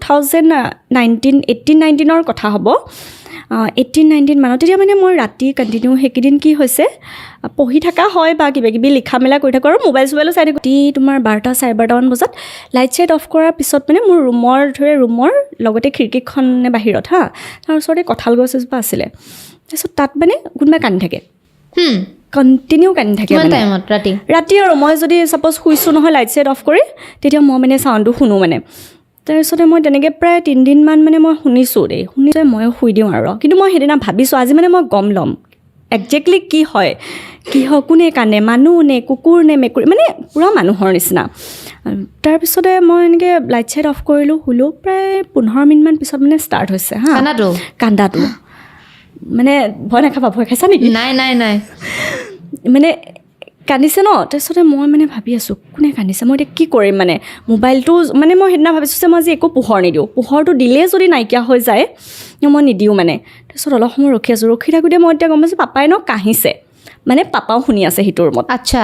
2018-19 কথা হ'ব 18-19 মানত তেতিয়া মানে মই ৰাতি কণ্টিনিউ সেইকেইদিন কি হৈছে পঢ়ি থকা হয় বা কিবা কিবি লিখা মেলা কৰি থাকোঁ আৰু মোবাইল চোবাইলো চাই থাকোঁ তোমাৰ 12-12:30 বজাত লাইট চাইট অফ কৰাৰ পিছত মানে মোৰ ৰুমৰ লগতে খিৰিকীখন বাহিৰত তাৰ ওচৰতে কঁঠাল গছ এজোপা আছিলে তাৰপিছত তাত মানে কোনোবাই কান্দি থাকে কণ্টিনিউ কান্দি থাকে ৰাতি আৰু মই যদি ছাপ'জ শুইছোঁ নহয় লাইট চাইট অফ কৰি তেতিয়া মই মানে চাউণ্ডটো শুনো মানে তাৰপিছতে মই তেনেকৈ প্ৰায় 3 দিনমান মানে মই শুনিছোঁ ময়ো শুই দিওঁ আৰু কিন্তু মই সেইদিনা ভাবিছোঁ আজি মানে মই গম ল'ম একজেক্টলি কি হয় কোনে কান্দে মানুহ নে কুকুৰ নে মেকুৰী মানে পূৰা মানুহৰ নিচিনা তাৰপিছতে মই এনেকৈ লাইট চাইট অফ কৰিলোঁ শুলোঁ প্ৰায় 15 মিনিটমান পিছত মানে ষ্টাৰ্ট হৈছে কান্দাটো মানে ভয় নাখাবা ভয় খাইছা নেকি নাই মানে কান্দিছে ন তাৰপিছতে মই মানে ভাবি আছোঁ কোনে কান্দিছে মই এতিয়া কি কৰিম মানে মোবাইলটো মানে মই সেইদিনা ভাবিছোঁ যে মই আজি একো পোহৰ নিদিওঁ পোহৰটো দিলে যদি নাইকিয়া হৈ যায় মই নিদিওঁ মানে তাৰপিছত অলপ সময় ৰখি থাকোঁতে মই এতিয়া গম পাইছোঁ পাপাই ন কাহিছে মানে পাপাও শুনি আছে সিটোৰ ৰুমত আচ্ছা